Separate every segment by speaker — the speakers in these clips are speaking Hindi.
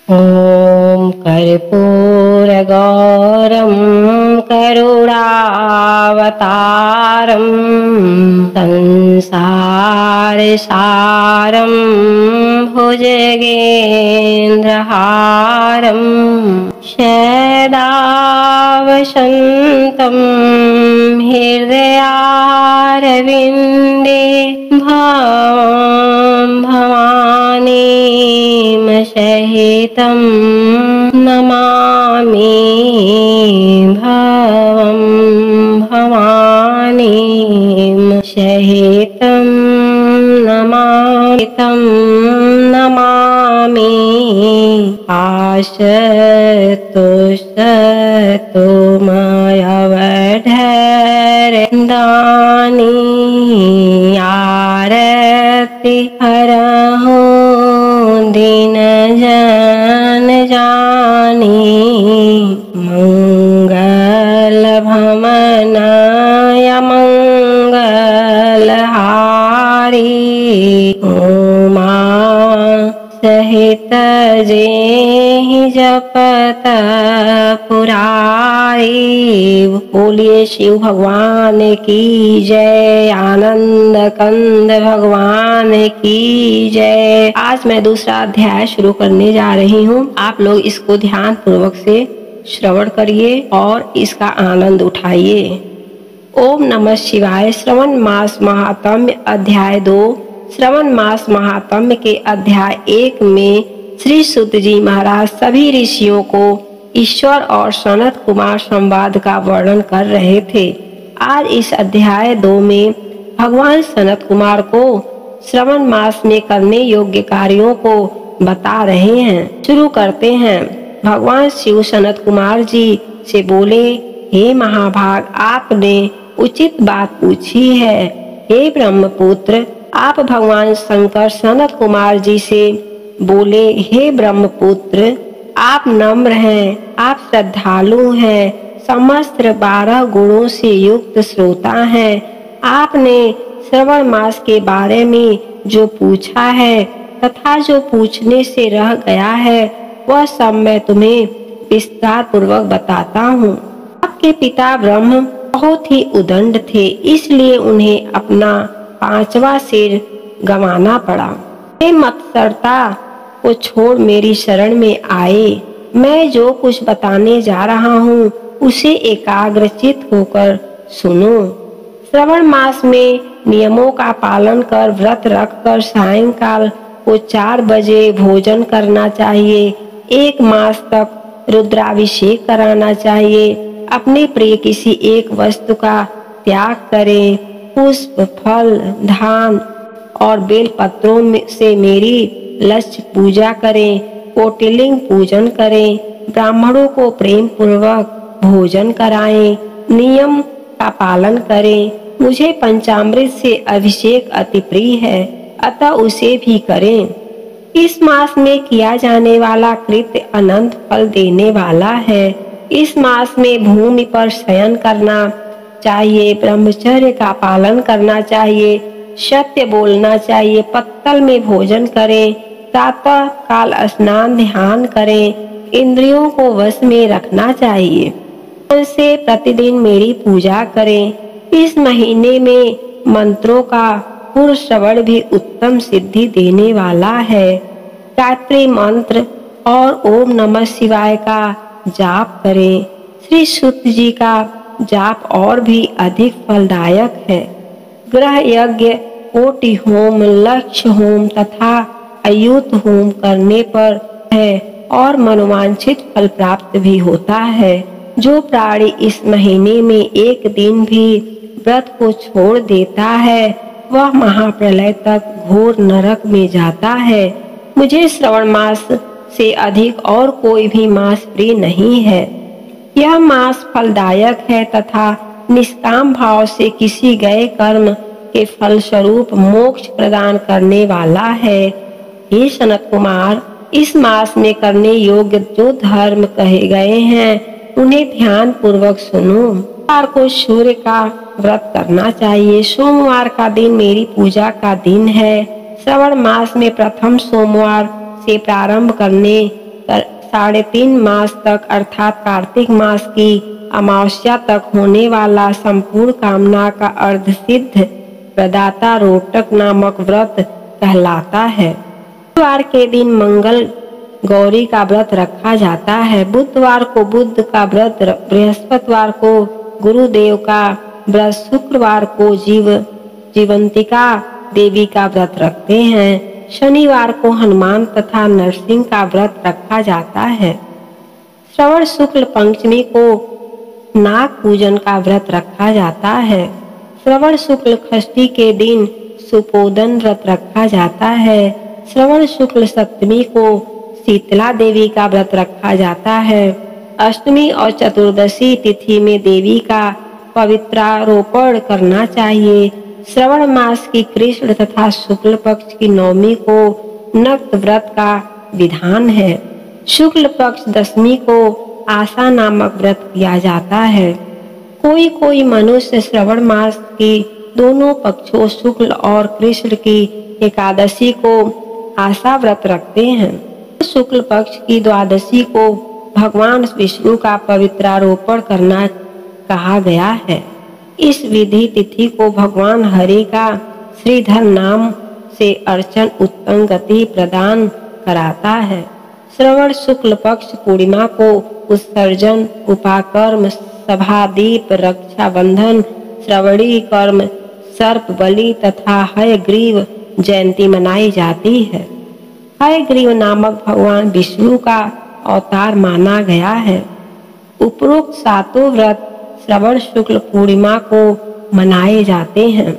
Speaker 1: ॐ कर्पूरगौरं करुणावतारं संसारसारं भुजगेन्द्रहारं सदा वसन्तं हृदयारविन्दे भवानीं सहितं नमामि भवानीं सहितं नमामि आशतुष्टतु मयवधरन्दानि आरति हरहु दीनजन जानी मंगल भमनाय मंगलहारी उमा सहित जेहि जपत पुरारी। बोलिए शिव भगवान की जय, आनंद कंद भगवान की जय। आज मैं दूसरा अध्याय शुरू करने जा रही हूँ। आप लोग इसको ध्यान पूर्वक से श्रवण करिए और इसका आनंद उठाइए। ओम नमः शिवाय। श्रवण मास महात्म्य अध्याय 2। श्रवण मास महात्म्य के अध्याय 1 में श्री सुत जी महाराज सभी ऋषियों को ईश्वर और सनत कुमार संवाद का वर्णन कर रहे थे। आज इस अध्याय 2 में भगवान सनत कुमार को श्रवण मास में करने योग्य कार्यों को बता रहे हैं। शुरू करते हैं। भगवान शिव सनत कुमार जी से बोले, हे महाभाग, आपने उचित बात पूछी है। हे ब्रह्मपुत्र, आप भगवान शंकर सनत कुमार जी से बोले, हे ब्रह्मपुत्र, आप नम्र हैं, आप श्रद्धालु हैं, समस्त 12 गुणों से युक्त श्रोता हैं। आपने श्रवण मास के बारे में जो पूछा है तथा जो पूछने से रह गया है वह सब मैं तुम्हें विस्तार पूर्वक बताता हूँ। आपके पिता ब्रह्म बहुत ही उदंड थे, इसलिए उन्हें अपना 5वां सिर गंवाना पड़ा। हे मत्सरता को छोड़ मेरी शरण में आए। मैं जो कुछ बताने जा रहा हूँ उसे एकाग्रचित होकर सुनो। श्रवण मास में नियमों का पालन कर व्रत रखकर सायंकाल को 4 बजे भोजन करना चाहिए। 1 मास तक रुद्राभिषेक कराना चाहिए। अपने प्रिय किसी एक वस्तु का त्याग करें। पुष्प, फल, धान और बेल पत्रों से मेरी लक्ष्य पूजा करें। कोटिलिंग पूजन करें। ब्राह्मणों को प्रेम पूर्वक भोजन कराएं। नियम का पालन करें। मुझे पंचामृत से अभिषेक अति प्रिय है, अतः उसे भी करें। इस मास में किया जाने वाला कृत्य अनंत फल देने वाला है। इस मास में भूमि पर शयन करना चाहिए, ब्रह्मचर्य का पालन करना चाहिए, सत्य बोलना चाहिए, पत्तल में भोजन करें, प्रातः काल स्नान ध्यान करें, इंद्रियों को वश में रखना चाहिए। से प्रतिदिन मेरी पूजा करें। इस महीने में मंत्रों का पूर्व श्रवण भी उत्तम सिद्धि देने वाला है। गायत्री मंत्र और ओम नमः शिवाय का जाप करें। श्री सुत जी का जाप और भी अधिक फलदायक है। ग्रह यज्ञ, कोटि होम, लक्ष्य होम तथा अयुत होम करने पर है और मनोवांछित फल प्राप्त भी होता है। जो प्राणी इस महीने में एक दिन भी व्रत को छोड़ देता है वह महाप्रलय तक घोर नरक में जाता है। मुझे श्रवण मास से अधिक और कोई भी मास प्रिय नहीं है। यह मास फलदायक है तथा निष्काम भाव से किसी गए कर्म के फल स्वरूप मोक्ष प्रदान करने वाला है। हे सनत कुमार, इस मास में करने योग्य जो धर्म कहे गए हैं उन्हें ध्यान पूर्वक सुनो। सोमवार को सूर्य का व्रत करना चाहिए। सोमवार का दिन मेरी पूजा का दिन है। श्रवण मास में प्रथम सोमवार से प्रारंभ करने 3.5 मास तक अर्थात कार्तिक मास की अमावस्या तक होने वाला संपूर्ण कामना का अर्धसिद्ध प्रदाता रोटक नामक व्रत कहलाता है। बुधवार के दिन मंगल गौरी का व्रत रखा जाता है। बुधवार को बुध का व्रत, बृहस्पतिवार को गुरुदेव का व्रत, शुक्रवार को जीवंतिका देवी का व्रत रखते हैं। शनिवार को हनुमान तथा नरसिंह का व्रत रखा जाता है। श्रवण शुक्ल पंचमी को नाग पूजन का व्रत रखा जाता है। श्रवण शुक्ल षष्ठी के दिन सुपोदन व्रत रखा जाता है। श्रवण शुक्ल सप्तमी को शीतला देवी का व्रत रखा जाता है। अष्टमी और चतुर्दशी तिथि में देवी का पवित्रारोपण करना चाहिए। श्रवण मास की कृष्ण तथा शुक्ल पक्ष की नवमी को नक्त व्रत का विधान है। शुक्ल पक्ष दशमी को आशा नामक व्रत किया जाता है। कोई कोई मनुष्य श्रवण मास की दोनों पक्षों शुक्ल और कृष्ण की एकादशी को आशा व्रत रखते हैं। शुक्ल पक्ष की द्वादशी को भगवान विष्णु का पवित्रारोपण करना कहा गया है। इस विधि तिथि को भगवान हरि का श्रीधर नाम से अर्चन उत्तम गति प्रदान कराता है। श्रवण शुक्ल पक्ष पूर्णिमा को उत्सर्जन, उपाकर्म, सभादीप, रक्षाबंधन, श्रवणी कर्म, सर्प बलि तथा हयग्रीव जयंती मनाई जाती है। हयग्रीव नामक भगवान विष्णु का अवतार माना गया है। उपरोक्त सातों व्रत श्रवण शुक्ल पूर्णिमा को मनाए जाते हैं।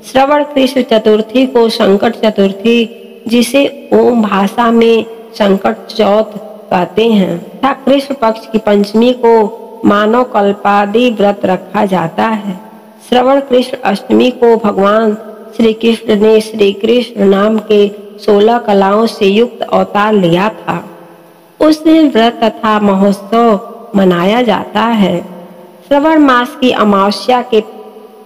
Speaker 1: श्रवण कृष्ण चतुर्थी को संकट चतुर्थी, जिसे ओम भाषा में संकट चौथ कहते हैं, तथा कृष्ण पक्ष की पंचमी को मानव कल्पादि व्रत रखा जाता है। श्रवण कृष्ण अष्टमी को भगवान श्री कृष्ण ने श्री कृष्ण नाम के 16 कलाओं से युक्त अवतार लिया था। उस दिन व्रत तथा महोत्सव मनाया जाता है। श्रवण मास की अमावस्या के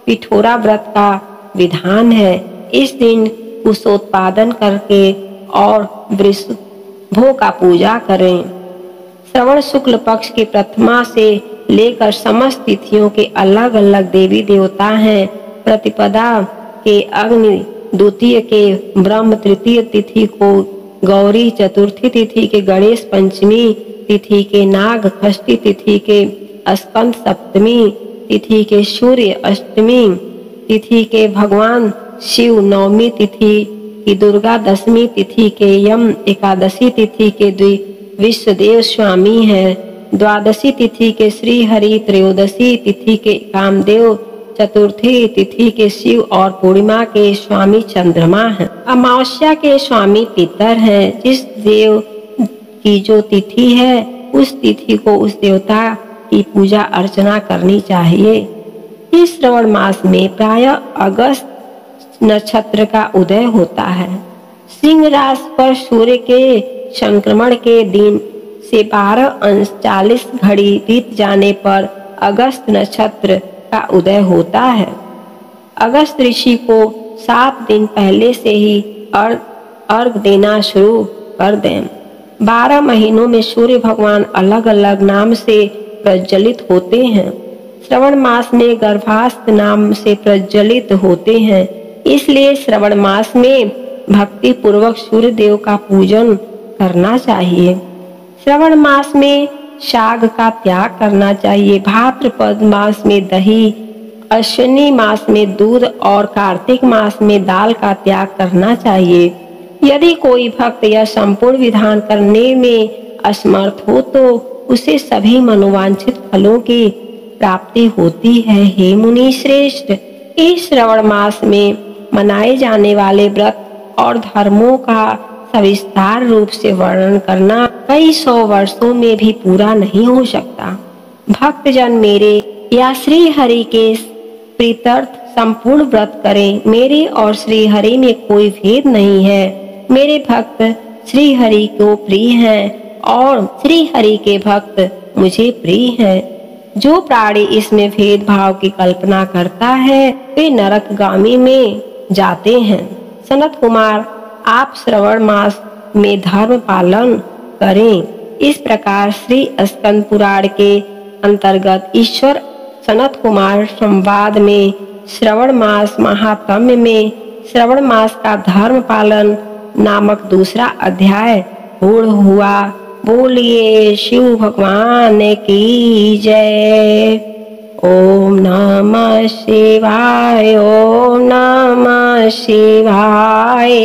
Speaker 1: पिठोरा व्रत का विधान है। इस दिन कुशोत्पादन करके और वृषभों का पूजा करें। श्रवण शुक्ल पक्ष की प्रथमा से लेकर समस्त तिथियों के अलग अलग देवी देवता हैं। प्रतिपदा के अग्नि, द्वितीय के ब्रह्म, तृतीय तिथि को गौरी, चतुर्थी तिथि के गणेश, पंचमी तिथि के नाग, षष्ठी तिथि के स्कंद, सप्तमी तिथि के सूर्य, अष्टमी तिथि के भगवान शिव, नवमी तिथि की दुर्गा, दशमी तिथि के यम, एकादशी तिथि के विश्वदेव स्वामी हैं, द्वादशी तिथि के श्री हरि, त्रयोदशी तिथि के कामदेव, चतुर्थी तिथि के शिव और पूर्णिमा के स्वामी चंद्रमा हैं। अमावस्या के स्वामी पितर हैं। जिस देव की जो तिथि है उस तिथि को उस देवता की पूजा अर्चना करनी चाहिए। इस श्रवण मास में प्रायः अगस्त नक्षत्र का उदय होता है। सिंह राशि पर सूर्य के संक्रमण के दिन से 12:40 बीत जाने पर अगस्त नक्षत्र का उदय होता है। अगस्त ऋषि को 7 दिन पहले से ही अर्घ देना शुरू कर दें। 12 महीनों में सूर्य भगवान अलग अलग नाम से प्रज्वलित होते हैं। श्रवण मास में गर्भास्थ नाम से प्रज्वलित होते हैं। इसलिए श्रवण मास में भक्ति पूर्वक सूर्य देव का पूजन करना चाहिए। श्रवण मास में शाग का त्याग करना चाहिए। भाद्रपद मास में दही, अश्विनी मास में दूध और कार्तिक मास में दाल का त्याग करना चाहिए। यदि कोई भक्त यह संपूर्ण विधान करने में असमर्थ हो तो उसे सभी मनोवांछित फलों की प्राप्ति होती है। हे मुनि श्रेष्ठ, इस श्रवण मास में मनाए जाने वाले व्रत और धर्मों का सविस्तार रूप से वर्णन करना कई 100 वर्षों में भी पूरा नहीं हो सकता। भक्तजन मेरे या श्री हरि के प्रीत्यर्थ संपूर्ण व्रत करें। मेरे और श्री हरि में कोई भेद नहीं है। मेरे भक्त श्री हरि को प्रिय हैं और श्री हरि के भक्त मुझे प्रिय हैं। जो प्राणी इसमें भेदभाव की कल्पना करता है वे नरकगामी में जाते हैं। सनत कुमार, आप श्रवण मास में धर्म पालन करें। इस प्रकार श्री स्कंद पुराण के अंतर्गत ईश्वर सनत कुमार संवाद में श्रवण मास महात्म्य में श्रवण मास का धर्म पालन नामक दूसरा अध्याय पूर्ण हुआ। बोलिए शिव भगवान की जय। ओम नमः शिवाय, ओम नमः शिवाय,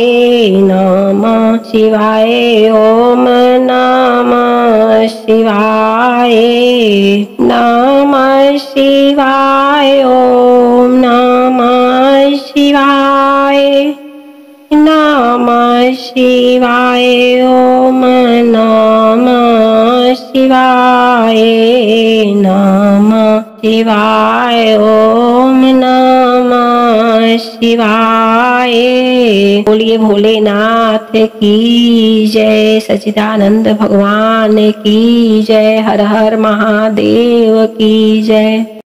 Speaker 1: नमः शिवाय, ओम नमः शिवाय, नमः शिवाय, ओम नमः शिवाय, नमः शिवाय, ओम नमः शिवाय, नमः शिवाय, ओम नमः शिवाय। बोलिए भोलेनाथ की जय, सच्चिदानंद भगवान की जय, हर हर महादेव की जय।